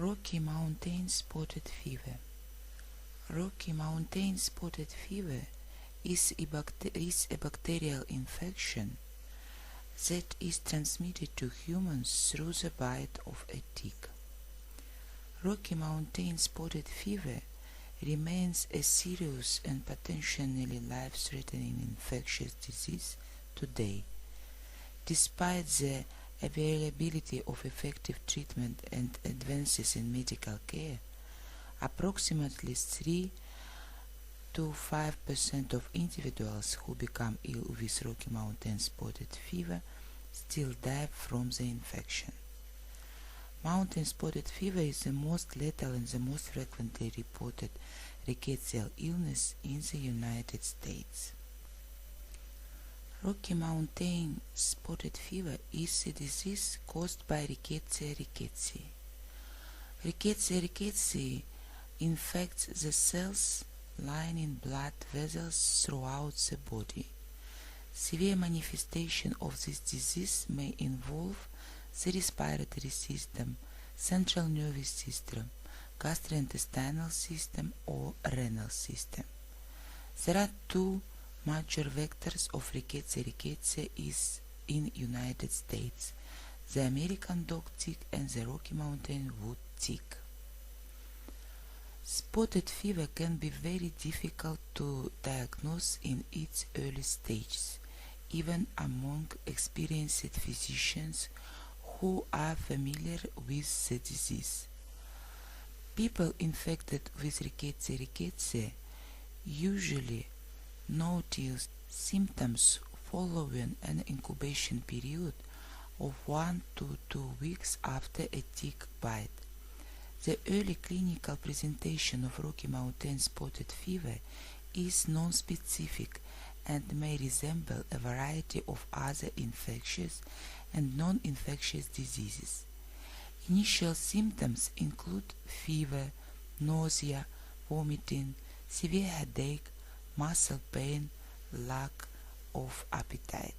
Rocky Mountain Spotted Fever. Rocky Mountain Spotted Fever is a bacterial infection that is transmitted to humans through the bite of a tick. Rocky Mountain Spotted Fever remains a serious and potentially life-threatening infectious disease today, despite the availability of effective treatment and advances in medical care. Approximately 3 to 5% of individuals who become ill with Rocky Mountain Spotted Fever still die from the infection. Mountain Spotted Fever is the most lethal and the most frequently reported rickettsial illness in the United States. Rocky Mountain Spotted Fever is a disease caused by Rickettsia rickettsii. Rickettsia rickettsii infects the cells lining blood vessels throughout the body. Severe manifestation of this disease may involve the respiratory system, central nervous system, gastrointestinal system, or renal system. There are two major vectors of Rickettsia rickettsii in United States: the American dog tick and the Rocky Mountain wood tick. Spotted fever can be very difficult to diagnose in its early stages, even among experienced physicians who are familiar with the disease. People infected with Rickettsia rickettsii usually notice symptoms following an incubation period of 1 to 2 weeks after a tick bite. The early clinical presentation of Rocky Mountain Spotted Fever is non-specific and may resemble a variety of other infectious and non-infectious diseases. Initial symptoms include fever, nausea, vomiting, severe headache, muscle pain, lack of appetite.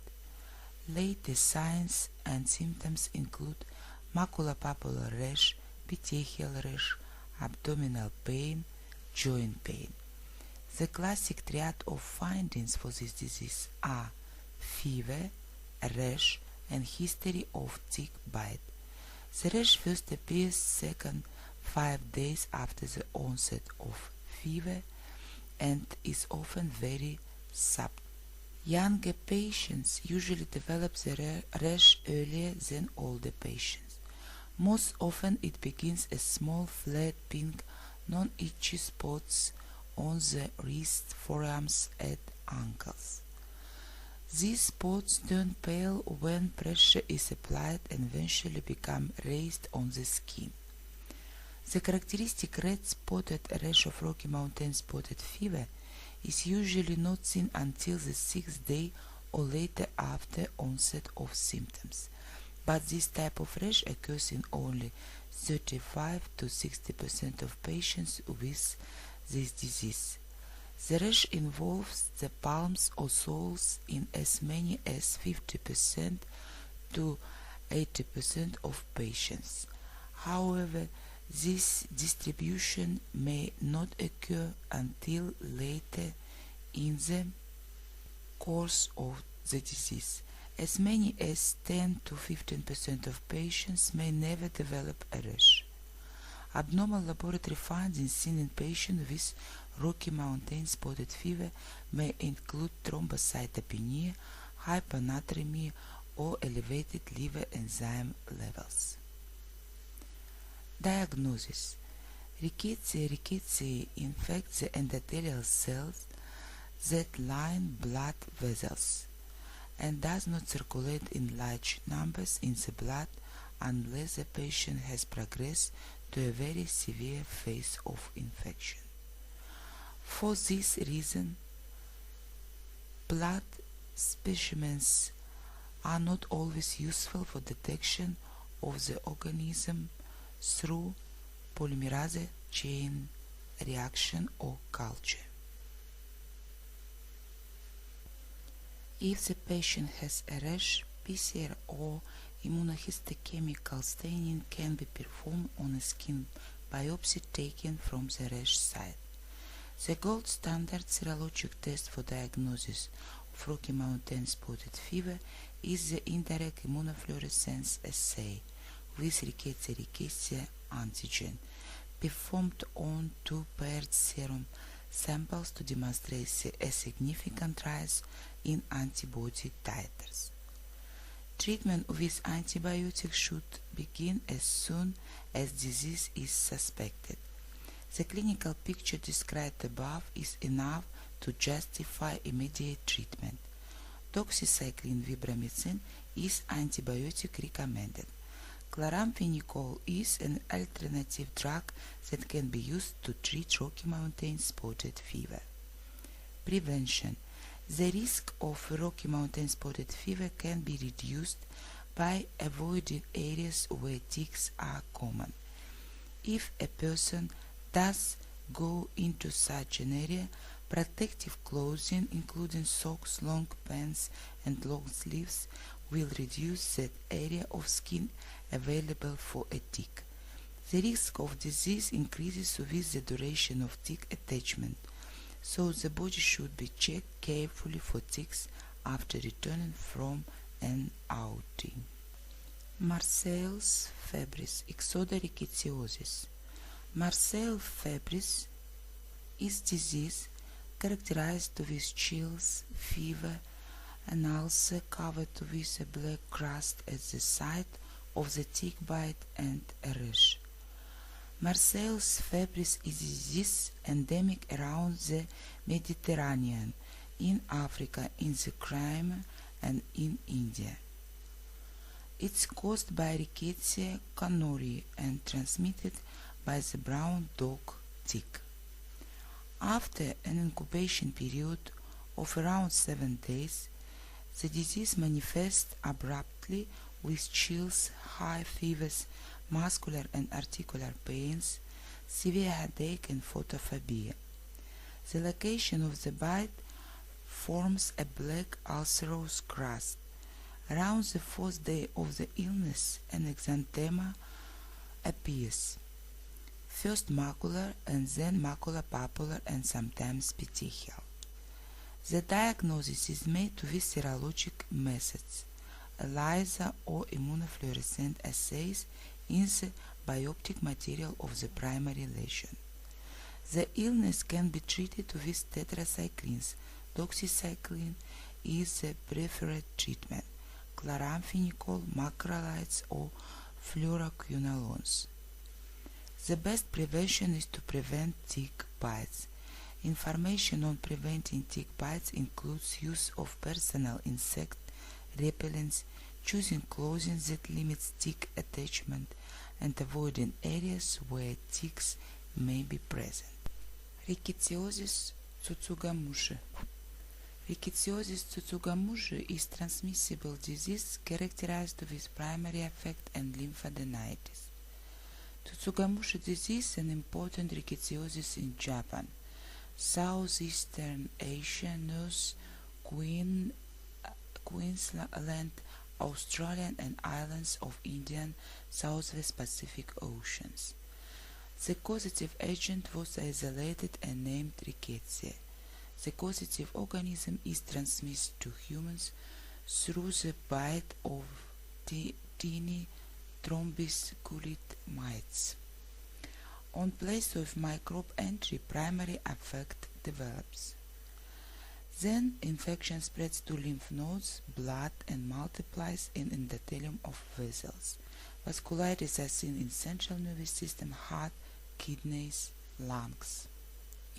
Later signs and symptoms include maculopapular rash, petechial rash, abdominal pain, joint pain. The classic triad of findings for this disease are fever, rash, and history of tick bite. The rash first appears second 5 days after the onset of fever and is often very subtle. Younger patients usually develop the rash earlier than older patients. Most often it begins as small flat pink non-itchy spots on the wrists, forearms, and ankles. These spots turn pale when pressure is applied and eventually become raised on the skin. The characteristic red spotted rash of Rocky Mountain Spotted Fever is usually not seen until the 6th day or later after onset of symptoms, but this type of rash occurs in only 35 to 60% of patients with this disease. The rash involves the palms or soles in as many as 50% to 80% of patients. However, this distribution may not occur until later in the course of the disease. As many as 10 to 15% of patients may never develop a rash. Abnormal laboratory findings seen in patients with Rocky Mountain Spotted Fever may include thrombocytopenia, hyponatremia, or elevated liver enzyme levels. Diagnosis: Rickettsia rickettsii infects the endothelial cells that line blood vessels and does not circulate in large numbers in the blood unless the patient has progressed to a very severe phase of infection. For this reason, blood specimens are not always useful for detection of the organism through polymerase chain reaction or culture. If the patient has a rash, PCR or Immunohistochemical staining can be performed on a skin biopsy taken from the rash site. The gold standard serologic test for diagnosis of Rocky Mountain spotted fever is the indirect immunofluorescence assay with rickettsia antigen, performed on two paired serum samples to demonstrate a significant rise in antibody titers. Treatment with antibiotics should begin as soon as disease is suspected. The clinical picture described above is enough to justify immediate treatment. Doxycycline vibramycin is antibiotic recommended. Chloramphenicol is an alternative drug that can be used to treat Rocky Mountain spotted fever. Prevention. The risk of Rocky Mountain spotted fever can be reduced by avoiding areas where ticks are common. If a person does go into such an area, protective clothing, including socks, long pants, and long sleeves, will reduce that area of skin available for a tick. The risk of disease increases with the duration of tick attachment, so the body should be checked carefully for ticks after returning from an outing. Marseille's febris, Ixoda rickettsiosis. Marseille febris is disease characterized with chills, fever, and ulcer covered with a black crust at the site of the tick bite and a rash. Marseille's febris is a disease endemic around the Mediterranean, in Africa, in the Crimea, and in India. It's caused by Rickettsia cannori and transmitted by the brown dog tick. After an incubation period of around 7 days, the disease manifests abruptly with chills, high fevers, muscular and articular pains, severe headache and photophobia. The location of the bite forms a black ulcerous crust. Around the 4th day of the illness, an exanthema appears, first macular and then maculopapular and sometimes petechial. The diagnosis is made with serologic methods, ELISA or immunofluorescent assays in the bioptic material of the primary lesion. The illness can be treated with tetracyclines. Doxycycline is the preferred treatment, chloramphenicol, macrolides, or fluoroquinolones. The best prevention is to prevent tick bites. Information on preventing tick bites includes use of personal insect repellents, choosing clothing that limits tick attachment, and avoiding areas where ticks may be present. Rickettsiosis tsutsugamushi. Rickettsiosis tsutsugamushi is transmissible disease characterized with primary affect and lymphadenitis. Tsutsugamushi disease is an important rickettsiosis in Japan, Southeastern Asia, North Queensland, Australian and islands of Indian Southwest Pacific Oceans. The causative agent was isolated and named rickettsia. The causative organism is transmitted to humans through the bite of tiny trombisculid mites. On place of microbe entry, primary affect develops. Then infection spreads to lymph nodes, blood, and multiplies in endothelium of vessels. Vasculitis are seen in central nervous system, heart, kidneys, lungs.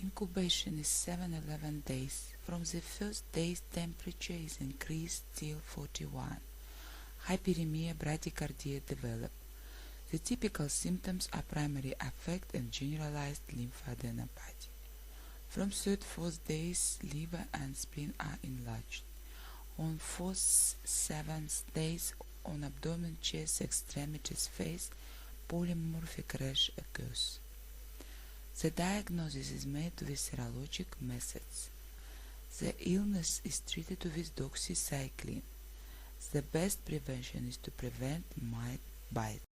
Incubation is 7-11 days. From the first day, temperature is increased till 41. Hyperemia, bradycardia develop. The typical symptoms are primary affect and generalized lymphadenopathy. From 3rd-4th days, liver and spleen are enlarged. On 4th-7th days, on abdomen, chest, extremities, face, polymorphic rash occurs. The diagnosis is made with serologic methods. The illness is treated with doxycycline. The best prevention is to prevent mite bite.